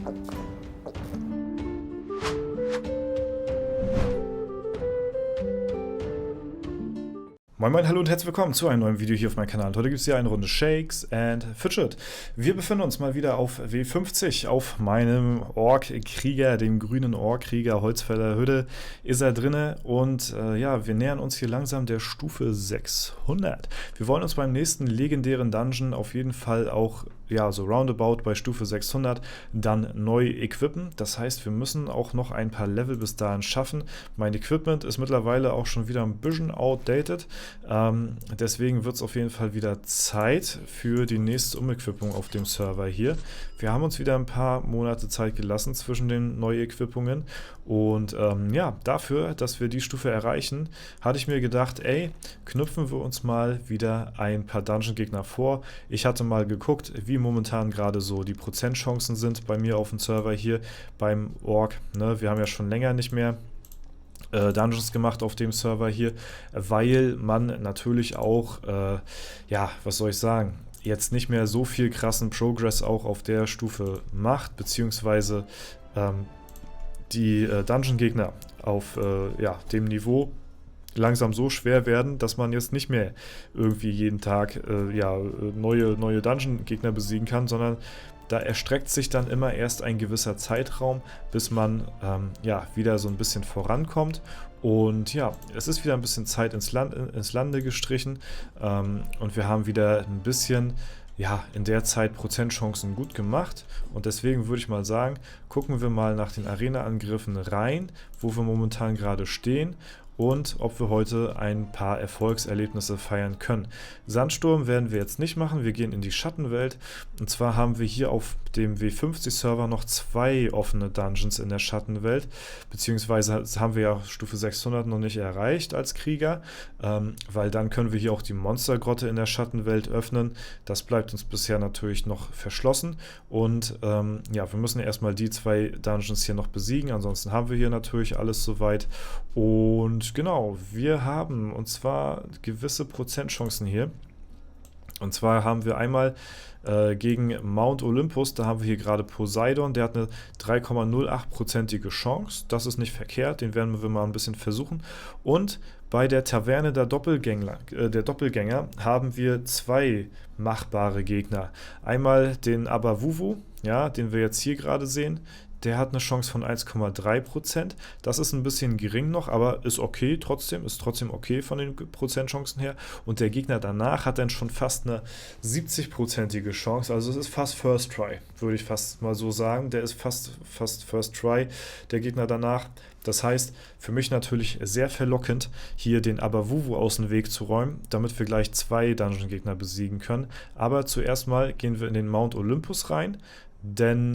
Moin Moin, hallo und herzlich willkommen zu einem neuen Video hier auf meinem Kanal. Heute gibt es hier eine Runde Shakes and Fidget. Wir befinden uns mal wieder auf W50 auf meinem Ork-Krieger, dem grünen Ork-Krieger, Holzfäller Hütte ist er drinne und ja, wir nähern uns hier langsam der Stufe 600. Wir wollen uns beim nächsten legendären Dungeon auf jeden Fall auch, ja, so roundabout bei Stufe 600 dann neu equippen. Das heißt, wir müssen auch noch ein paar Level bis dahin schaffen. Mein Equipment ist mittlerweile auch schon wieder ein bisschen outdated. Deswegen wird es auf jeden Fall wieder Zeit für die nächste Umequipung auf dem Server hier. Wir haben uns wieder ein paar Monate Zeit gelassen zwischen den Neuequippungen und ja, dafür, dass wir die Stufe erreichen, hatte ich mir gedacht, ey, knüpfen wir uns mal wieder ein paar Dungeon-Gegner vor. Ich hatte mal geguckt, wie momentan gerade so die Prozentchancen sind bei mir auf dem Server hier beim Ork. Ne? Wir haben ja schon länger nicht mehr Dungeons gemacht auf dem Server hier, weil man natürlich auch, ja, was soll ich sagen, jetzt nicht mehr so viel krassen Progress auch auf der Stufe macht, beziehungsweise die Dungeon-Gegner auf ja, dem Niveau langsam so schwer werden, dass man jetzt nicht mehr irgendwie jeden Tag ja, neue Dungeon-Gegner besiegen kann, sondern da erstreckt sich dann immer erst ein gewisser Zeitraum, bis man ja, wieder so ein bisschen vorankommt. Und ja, es ist wieder ein bisschen Zeit ins Lande gestrichen und wir haben wieder ein bisschen, ja, in der Zeit Prozentchancen gut gemacht. Und deswegen würde ich mal sagen, gucken wir mal nach den Arena-Angriffen rein, wo wir momentan gerade stehen und ob wir heute ein paar Erfolgserlebnisse feiern können. Sandsturm werden wir jetzt nicht machen, wir gehen in die Schattenwelt. Und zwar haben wir hier auf dem W50-Server noch 2 offene Dungeons in der Schattenwelt, beziehungsweise haben wir ja Stufe 600 noch nicht erreicht als Krieger, weil dann können wir hier auch die Monstergrotte in der Schattenwelt öffnen. Das bleibt uns bisher natürlich noch verschlossen und ja, wir müssen erstmal die 2 Dungeons hier noch besiegen, ansonsten haben wir hier natürlich alles soweit. Und genau, wir haben und zwar gewisse Prozentchancen hier. Und zwar haben wir einmal gegen Mount Olympus, da haben wir hier gerade Poseidon, der hat eine 3,08%ige Chance. Das ist nicht verkehrt, den werden wir mal ein bisschen versuchen. Und bei der Taverne der Doppelgänger haben wir 2 machbare Gegner. Einmal den Abawuwu, ja, den wir jetzt hier gerade sehen. Der hat eine Chance von 1,3%. Das ist ein bisschen gering noch, aber ist okay trotzdem. Ist trotzdem okay von den Prozentchancen her. Und der Gegner danach hat dann schon fast eine 70%ige Chance. Also es ist fast First Try, würde ich fast mal so sagen. Der ist fast First Try, der Gegner danach. Das heißt, für mich natürlich sehr verlockend, hier den Abawuwu aus dem Weg zu räumen, damit wir gleich 2 Dungeon-Gegner besiegen können. Aber zuerst mal gehen wir in den Mount Olympus rein. Denn,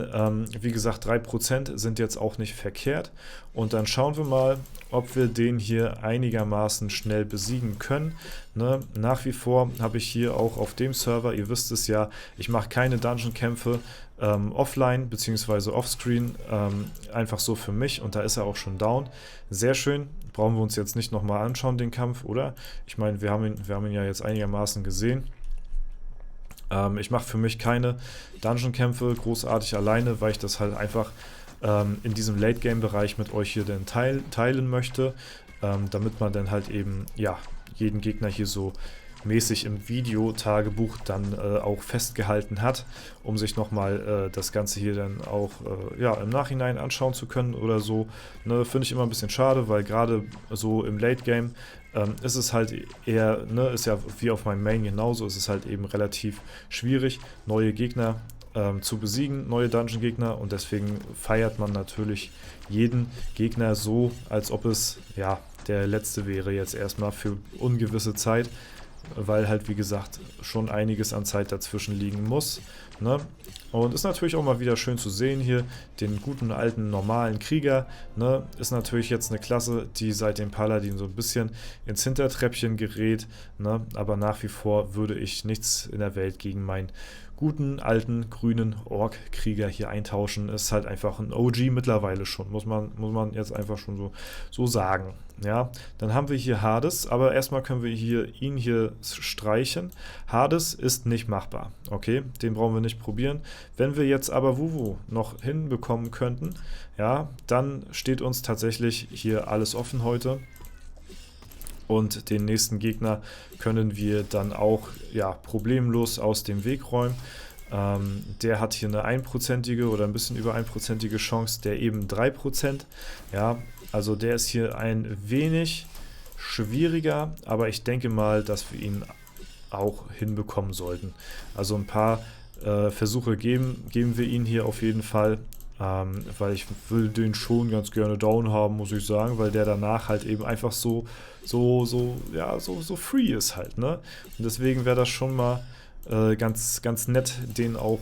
wie gesagt, 3% sind jetzt auch nicht verkehrt. Und dann schauen wir mal, ob wir den hier einigermaßen schnell besiegen können. Ne? Nach wie vor habe ich hier auch auf dem Server, ihr wisst es ja, ich mache keine Dungeon-Kämpfe offline bzw. offscreen, einfach so für mich. Und da ist er auch schon down. Sehr schön. Brauchen wir uns jetzt nicht nochmal anschauen, den Kampf, oder? Ich meine, wir haben ihn ja jetzt einigermaßen gesehen. Ich mache für mich keine Dungeon-Kämpfe großartig alleine, weil ich das halt einfach in diesem Late-Game-Bereich mit euch hier dann teilen möchte, damit man dann halt eben, ja, jeden Gegner hier so mäßig im Videotagebuch dann auch festgehalten hat, um sich nochmal das Ganze hier dann auch ja, im Nachhinein anschauen zu können oder so. Ne, finde ich immer ein bisschen schade, weil gerade so im Late-Game ist es halt eher, ne, ist ja wie auf meinem Main genauso, ist es halt eben relativ schwierig, neue Gegner zu besiegen, neue Dungeon-Gegner, und deswegen feiert man natürlich jeden Gegner so, als ob es, ja, der letzte wäre jetzt erstmal für ungewisse Zeit, weil halt, wie gesagt, schon einiges an Zeit dazwischen liegen muss. Ne? Und ist natürlich auch mal wieder schön zu sehen hier, den guten alten normalen Krieger. Ne? Ist natürlich jetzt eine Klasse, die seit dem Paladin so ein bisschen ins Hintertreppchen gerät. Ne? Aber nach wie vor würde ich nichts in der Welt gegen meinen guten, alten, grünen Ork-Krieger hier eintauschen. Ist halt einfach ein OG mittlerweile schon, muss man jetzt einfach schon so sagen. Ja, dann haben wir hier Hades, aber erstmal können wir ihn hier streichen. Hades ist nicht machbar, okay, den brauchen wir nicht probieren. Wenn wir jetzt aber Wuwu noch hinbekommen könnten, ja, dann steht uns tatsächlich hier alles offen heute. Und den nächsten Gegner können wir dann auch ja, problemlos aus dem Weg räumen. Der hat hier eine 1%ige oder ein bisschen über 1%ige Chance, der eben 3%. Ja, also der ist hier ein wenig schwieriger, aber ich denke mal, dass wir ihn auch hinbekommen sollten. Also ein paar Versuche geben wir ihn hier auf jeden Fall. Weil ich will den schon ganz gerne down haben, muss ich sagen, weil der danach halt eben einfach so free ist halt, ne? Und deswegen wäre das schon mal ganz nett, den auch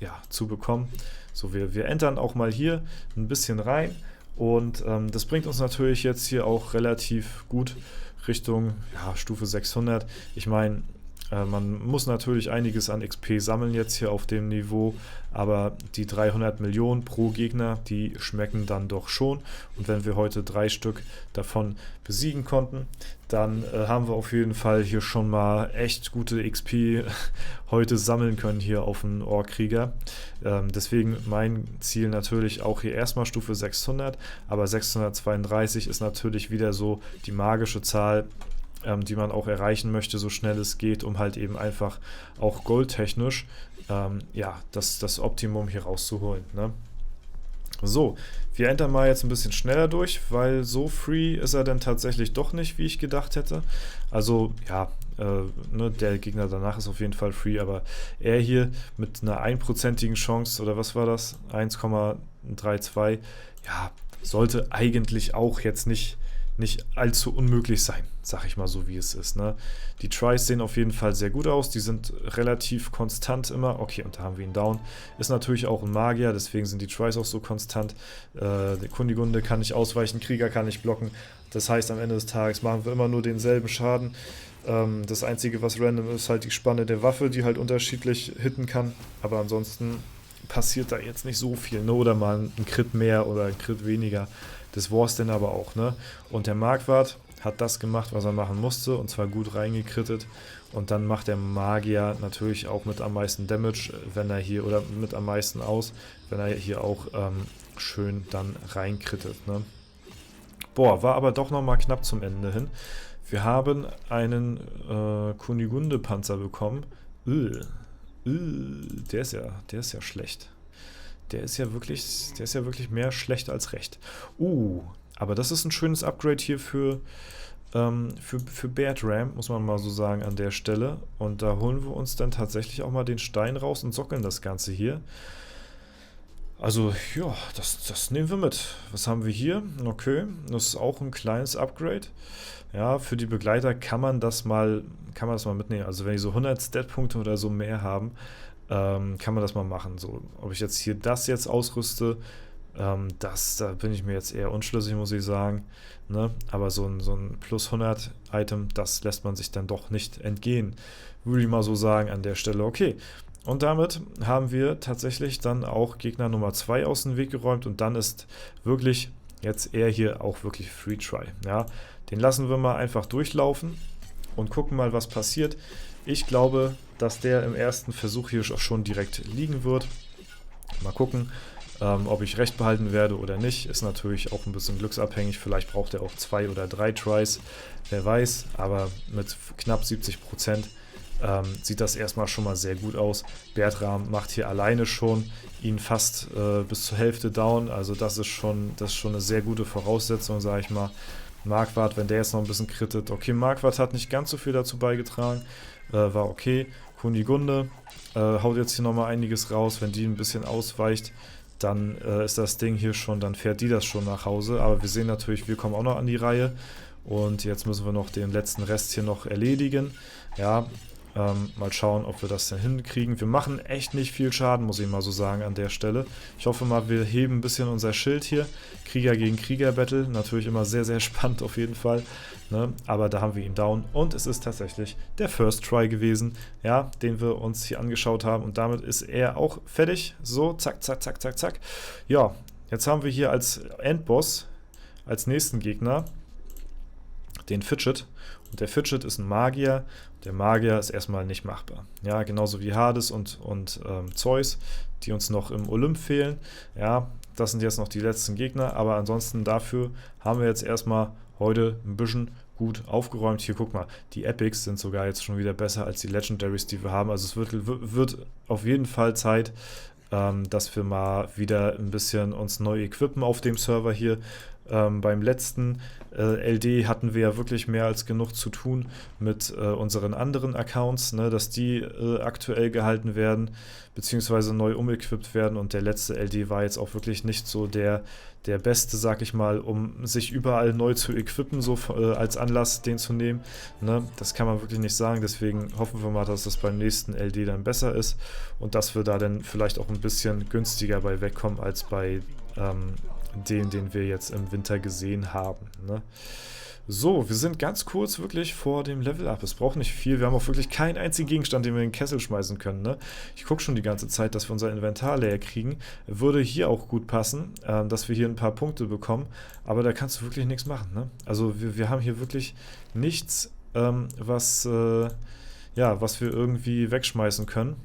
ja, zu bekommen. So, wir entern auch mal hier ein bisschen rein und das bringt uns natürlich jetzt hier auch relativ gut Richtung ja, Stufe 600. Ich meine, man muss natürlich einiges an XP sammeln jetzt hier auf dem Niveau, aber die 300 Millionen pro Gegner, die schmecken dann doch schon. Und wenn wir heute 3 Stück davon besiegen konnten, dann haben wir auf jeden Fall hier schon mal echt gute XP heute sammeln können hier auf den Ork-Krieger. Deswegen mein Ziel natürlich auch hier erstmal Stufe 600, aber 632 ist natürlich wieder so die magische Zahl, die man auch erreichen möchte, so schnell es geht, um halt eben einfach auch goldtechnisch ja, das Optimum hier rauszuholen. Ne? So, wir entern mal jetzt ein bisschen schneller durch, weil so free ist er dann tatsächlich doch nicht, wie ich gedacht hätte. Also, ja, ne, der Gegner danach ist auf jeden Fall free, aber er hier mit einer 1%igen Chance, oder was war das? 1,32, ja, sollte eigentlich auch jetzt nicht allzu unmöglich sein, sag ich mal so, wie es ist. Ne? Die Tries sehen auf jeden Fall sehr gut aus, die sind relativ konstant immer. Okay, und da haben wir ihn down. Ist natürlich auch ein Magier, deswegen sind die Tries auch so konstant. Die Kunigunde kann nicht ausweichen, Krieger kann nicht blocken. Das heißt, am Ende des Tages machen wir immer nur denselben Schaden. Das Einzige, was random ist, halt die Spanne der Waffe, die halt unterschiedlich hitten kann. Aber ansonsten passiert da jetzt nicht so viel, ne? Oder mal ein Crit mehr oder ein Crit weniger. Das war's denn aber auch, ne? Und der Marquardt hat das gemacht, was er machen musste, und zwar gut reingekrittet. Und dann macht der Magier natürlich auch mit am meisten Damage, wenn er hier, oder mit am meisten aus, wenn er hier auch schön dann reinkrittet, ne? Boah, war aber doch nochmal knapp zum Ende hin. Wir haben einen Kunigunde-Panzer bekommen. Der ist ja schlecht. Der ist ja wirklich mehr schlecht als recht. Aber das ist ein schönes Upgrade hier für Beardram, muss man mal so sagen an der Stelle. Und da holen wir uns dann tatsächlich auch mal den Stein raus und sockeln das Ganze hier. Also, ja, das nehmen wir mit. Was haben wir hier? Okay, das ist auch ein kleines Upgrade. Ja, für die Begleiter kann man das mal mitnehmen. Also wenn die so 100 Stat-Punkte oder so mehr haben, kann man das mal machen. So, ob ich jetzt hier das jetzt ausrüste, da bin ich mir jetzt eher unschlüssig, muss ich sagen. Ne? Aber so ein plus 100 Item, das lässt man sich dann doch nicht entgehen. Würde ich mal so sagen an der Stelle. Okay, und damit haben wir tatsächlich dann auch Gegner Nummer 2 aus dem Weg geräumt. Und dann ist wirklich jetzt er hier auch wirklich Free Try. Ja? Den lassen wir mal einfach durchlaufen und gucken mal, was passiert. Ich glaube, dass der im ersten Versuch hier schon direkt liegen wird. Mal gucken, ob ich recht behalten werde oder nicht. Ist natürlich auch ein bisschen glücksabhängig. Vielleicht braucht er auch 2 oder 3 Tries. Wer weiß, aber mit knapp 70% sieht das erstmal schon mal sehr gut aus. Beardram macht hier alleine schon ihn fast bis zur Hälfte down. Also das ist schon eine sehr gute Voraussetzung, sage ich mal. Marquardt, wenn der jetzt noch ein bisschen krittet. Okay, Marquardt hat nicht ganz so viel dazu beigetragen. War okay. Kunigunde haut jetzt hier nochmal einiges raus. Wenn die ein bisschen ausweicht, dann ist das Ding hier schon, dann fährt die das schon nach Hause. Aber wir sehen natürlich, wir kommen auch noch an die Reihe. Und jetzt müssen wir noch den letzten Rest hier noch erledigen. Ja, Mal schauen, ob wir das dann hinkriegen. Wir machen echt nicht viel Schaden, muss ich mal so sagen, an der Stelle. Ich hoffe mal, wir heben ein bisschen unser Schild hier. Krieger gegen Krieger-Battle, natürlich immer sehr, sehr spannend auf jeden Fall. Ne? Aber da haben wir ihn down und es ist tatsächlich der First Try gewesen, ja, den wir uns hier angeschaut haben. Und damit ist er auch fertig. So, zack, zack, zack, zack, zack. Ja, jetzt haben wir hier als Endboss, als nächsten Gegner, den Fidget. Und der Fidget ist ein Magier. Der Magier ist erstmal nicht machbar. Ja, genauso wie Hades und Zeus, die uns noch im Olymp fehlen. Ja, das sind jetzt noch die letzten Gegner. Aber ansonsten dafür haben wir jetzt erstmal heute ein bisschen gut aufgeräumt. Hier, guck mal, die Epics sind sogar jetzt schon wieder besser als die Legendaries, die wir haben. Also es wird auf jeden Fall Zeit, dass wir mal wieder ein bisschen uns neu equippen auf dem Server hier. Beim letzten LD hatten wir ja wirklich mehr als genug zu tun mit unseren anderen Accounts, ne, dass die aktuell gehalten werden, beziehungsweise neu umequipped werden, und der letzte LD war jetzt auch wirklich nicht so der beste, sag ich mal, um sich überall neu zu equippen, so als Anlass den zu nehmen. Ne? Das kann man wirklich nicht sagen, deswegen hoffen wir mal, dass das beim nächsten LD dann besser ist und dass wir da dann vielleicht auch ein bisschen günstiger bei wegkommen als bei den wir jetzt im Winter gesehen haben. Ne? So, wir sind ganz kurz wirklich vor dem Level-Up. Es braucht nicht viel. Wir haben auch wirklich keinen einzigen Gegenstand, den wir in den Kessel schmeißen können. Ne? Ich gucke schon die ganze Zeit, dass wir unser Inventar leer kriegen. Würde hier auch gut passen, dass wir hier ein paar Punkte bekommen. Aber da kannst du wirklich nichts machen. Ne? Also wir haben hier wirklich nichts, was wir irgendwie wegschmeißen können,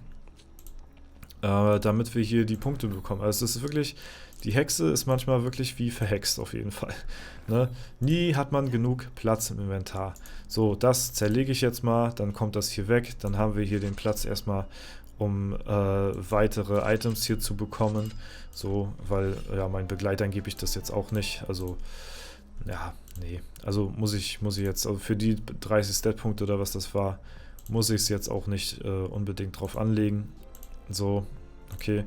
damit wir hier die Punkte bekommen. Also es ist wirklich... Die Hexe ist manchmal wirklich wie verhext auf jeden Fall. Ne? Nie hat man genug Platz im Inventar. So, das zerlege ich jetzt mal, dann kommt das hier weg. Dann haben wir hier den Platz erstmal, um weitere Items hier zu bekommen. So, weil, ja, meinen Begleitern gebe ich das jetzt auch nicht. Also, ja, nee. Also muss ich jetzt, also für die 30 Stat-Punkte oder was das war, muss ich es jetzt auch nicht unbedingt drauf anlegen. So. Okay,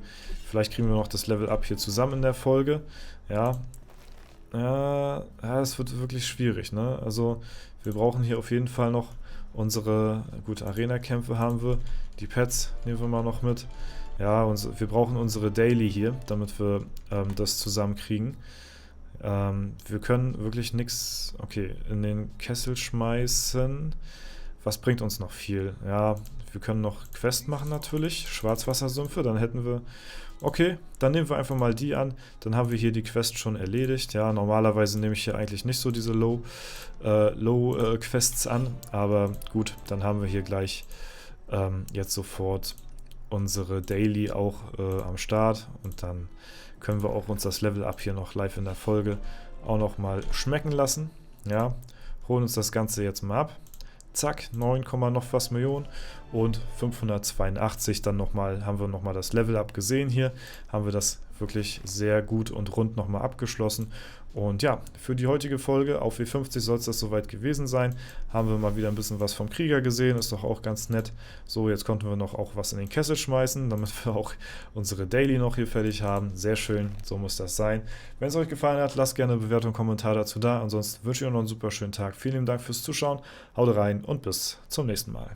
vielleicht kriegen wir noch das Level Up hier zusammen in der Folge. Ja, es wird wirklich schwierig, ne? Also, wir brauchen hier auf jeden Fall noch unsere, gut, Arena-Kämpfe haben wir. Die Pets nehmen wir mal noch mit. Ja, wir brauchen unsere Daily hier, damit wir das zusammenkriegen. Wir können wirklich nichts, okay, in den Kessel schmeißen. Was bringt uns noch viel? Ja, wir können noch Quest machen natürlich, Schwarzwassersümpfe, dann hätten wir... Okay, dann nehmen wir einfach mal die an, dann haben wir hier die Quest schon erledigt. Ja, normalerweise nehme ich hier eigentlich nicht so diese Low-Quests an, aber gut, dann haben wir hier gleich jetzt sofort unsere Daily auch am Start und dann können wir auch uns das Level-Up hier noch live in der Folge auch noch mal schmecken lassen. Ja, holen uns das Ganze jetzt mal ab. Zack, 9, noch was Millionen und 582, dann nochmal, haben wir nochmal das Level-Up gesehen hier, haben wir das wirklich sehr gut und rund nochmal abgeschlossen. Und ja, für die heutige Folge auf W50 soll es das soweit gewesen sein. Haben wir mal wieder ein bisschen was vom Krieger gesehen, ist doch auch ganz nett. So, jetzt konnten wir noch auch was in den Kessel schmeißen, damit wir auch unsere Daily noch hier fertig haben. Sehr schön, so muss das sein. Wenn es euch gefallen hat, lasst gerne eine Bewertung und Kommentar dazu da. Ansonsten wünsche ich euch noch einen super schönen Tag. Vielen Dank fürs Zuschauen, haut rein und bis zum nächsten Mal.